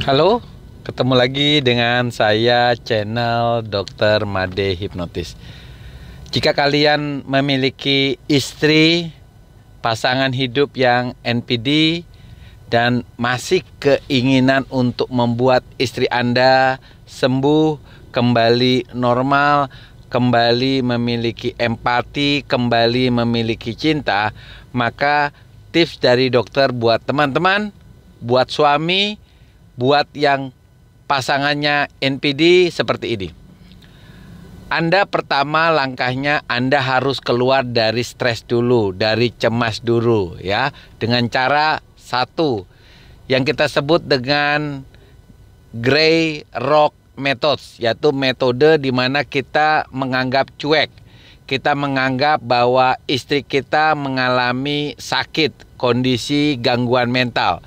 Halo, ketemu lagi dengan saya channel Dr. Made Hipnotis. Jika kalian memiliki istri, pasangan hidup yang NPD dan masih keinginan untuk membuat istri Anda sembuh, kembali normal, kembali memiliki empati, kembali memiliki cinta, maka tips dari dokter buat teman-teman, buat suami, buat yang pasangannya NPD seperti ini. Anda pertama langkahnya Anda harus keluar dari stres dulu, dari cemas dulu ya, dengan cara satu yang kita sebut dengan Grey Rock Methods, yaitu metode di mana kita menganggap cuek. Kita menganggap bahwa istri kita mengalami sakit, kondisi gangguan mental.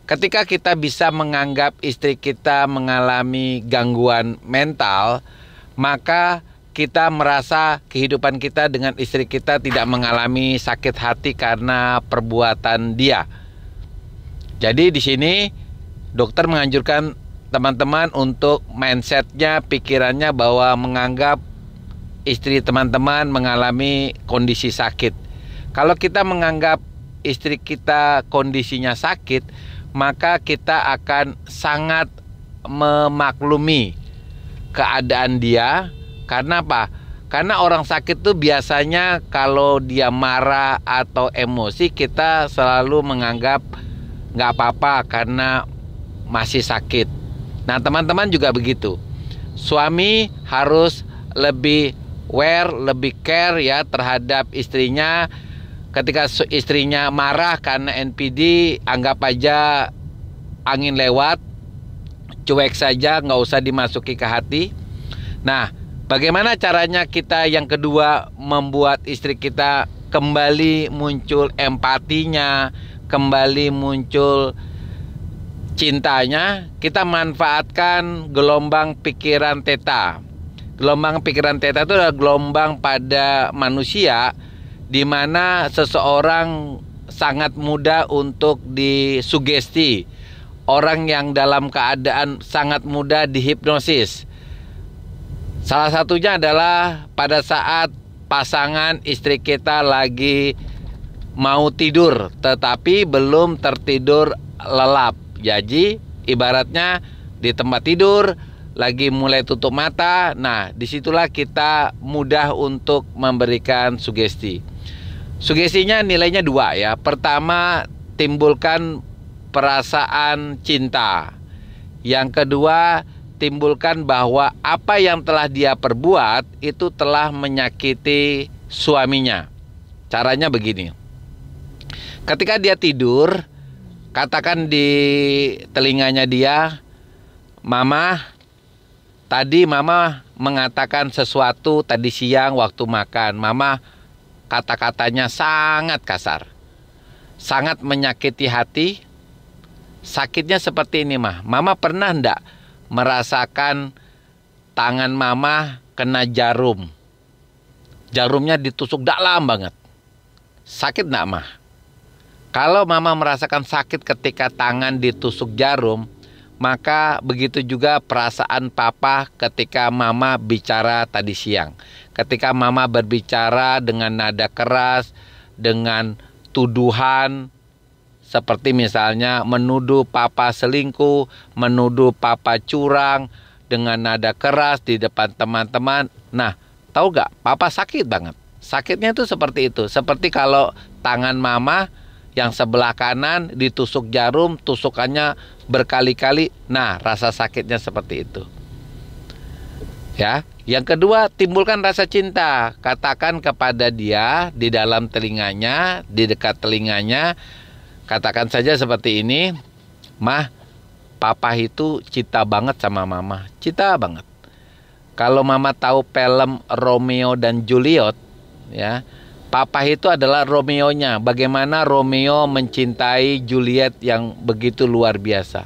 Ketika kita bisa menganggap istri kita mengalami gangguan mental, maka kita merasa kehidupan kita dengan istri kita tidak mengalami sakit hati karena perbuatan dia. Jadi di sini dokter menganjurkan teman-teman untuk mindsetnya, pikirannya bahwa menganggap istri teman-teman mengalami kondisi sakit. Kalau kita menganggap istri kita kondisinya sakit, maka kita akan sangat memaklumi keadaan dia. Karena apa? Karena orang sakit tuh biasanya kalau dia marah atau emosi, kita selalu menganggap nggak apa-apa karena masih sakit. Nah, teman-teman juga begitu. Suami harus lebih aware, lebih care ya terhadap istrinya. Ketika istrinya marah karena NPD, anggap aja angin lewat, cuek saja, nggak usah dimasuki ke hati. Nah, bagaimana caranya kita yang kedua membuat istri kita kembali muncul empatinya, kembali muncul cintanya? Kita manfaatkan gelombang pikiran theta. Gelombang pikiran theta itu adalah gelombang pada manusia di mana seseorang sangat mudah untuk disugesti. Orang yang dalam keadaan sangat mudah dihipnosis. Salah satunya adalah pada saat pasangan istri kita lagi mau tidur tetapi belum tertidur lelap. Jadi ibaratnya di tempat tidur lagi mulai tutup mata. Nah, disitulah kita mudah untuk memberikan sugesti. Sugestinya nilainya 2 ya. Pertama, timbulkan perasaan cinta. Yang kedua, timbulkan bahwa apa yang telah dia perbuat itu telah menyakiti suaminya. Caranya begini. Ketika dia tidur, katakan di telinganya dia, "Mama, tadi Mama mengatakan sesuatu tadi siang waktu makan. Mama kata-katanya sangat kasar, sangat menyakiti hati. Sakitnya seperti ini, Mah. Mama pernah enggak merasakan tangan Mama kena jarum? Jarumnya ditusuk dalam banget. Sakit enggak, Mah?" Kalau Mama merasakan sakit ketika tangan ditusuk jarum, maka begitu juga perasaan Papa ketika Mama bicara tadi siang. Ketika Mama berbicara dengan nada keras, dengan tuduhan, seperti misalnya menuduh Papa selingkuh, menuduh Papa curang, dengan nada keras di depan teman-teman. Nah, tahu gak? Papa sakit banget. Sakitnya itu seperti itu. Seperti kalau tangan Mama yang sebelah kanan ditusuk jarum, tusukannya berkali-kali. Nah, rasa sakitnya seperti itu. Ya, yang kedua, timbulkan rasa cinta. Katakan kepada dia di dalam telinganya, di dekat telinganya, katakan saja seperti ini, "Mah, Papa itu cinta banget sama Mama, cinta banget. Kalau Mama tahu film Romeo dan Juliet, ya, Papa itu adalah Romeo-nya. Bagaimana Romeo mencintai Juliet yang begitu luar biasa.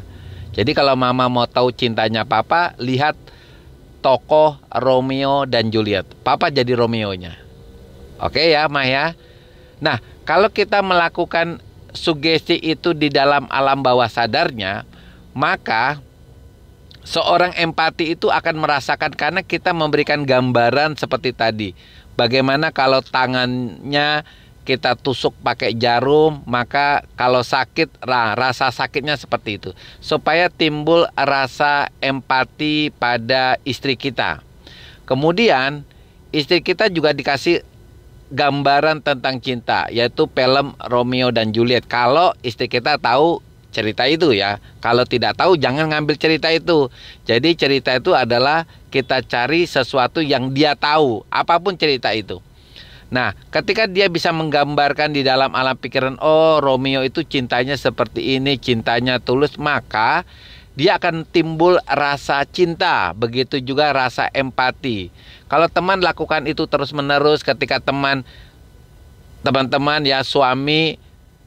Jadi kalau Mama mau tahu cintanya Papa, lihat tokoh Romeo dan Juliet. Papa jadi Romeo-nya." Oke ya, Mah ya. Nah, kalau kita melakukan sugesti itu di dalam alam bawah sadarnya, maka seorang empati itu akan merasakan, karena kita memberikan gambaran seperti tadi. Bagaimana kalau tangannya kita tusuk pakai jarum, maka kalau sakit, rasa sakitnya seperti itu. Supaya timbul rasa empati pada istri kita. Kemudian istri kita juga dikasih gambaran tentang cinta, yaitu film Romeo dan Juliet. Kalau istri kita tahu cerita itu ya. Kalau tidak tahu, jangan ngambil cerita itu. Jadi cerita itu adalah kita cari sesuatu yang dia tahu, apapun cerita itu. Nah, ketika dia bisa menggambarkan di dalam alam pikiran, oh Romeo itu cintanya seperti ini, cintanya tulus, maka dia akan timbul rasa cinta, begitu juga rasa empati. Kalau teman lakukan itu terus-menerus, ketika teman-teman ya, suami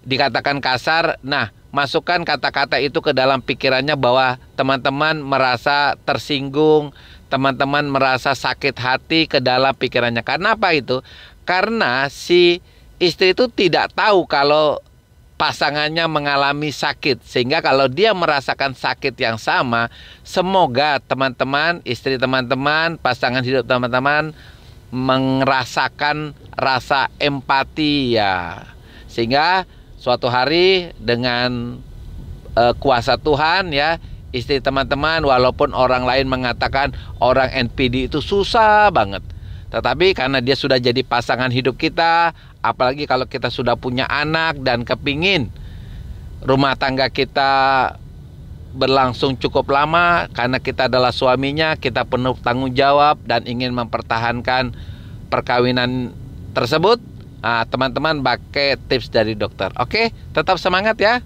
dikatakan kasar, nah masukkan kata-kata itu ke dalam pikirannya bahwa teman-teman merasa tersinggung, teman-teman merasa sakit hati ke dalam pikirannya. Karena apa itu? Karena si istri itu tidak tahu kalau pasangannya mengalami sakit, sehingga kalau dia merasakan sakit yang sama, semoga teman-teman, istri teman-teman, pasangan hidup teman-teman merasakan rasa empati ya, sehingga suatu hari dengan kuasa Tuhan ya, istri teman-teman, walaupun orang lain mengatakan orang NPD itu susah banget, tetapi karena dia sudah jadi pasangan hidup kita, apalagi kalau kita sudah punya anak dan kepingin rumah tangga kita berlangsung cukup lama, karena kita adalah suaminya, kita penuh tanggung jawab dan ingin mempertahankan perkawinan tersebut. Teman-teman pakai tips dari dokter. Oke, tetap semangat ya.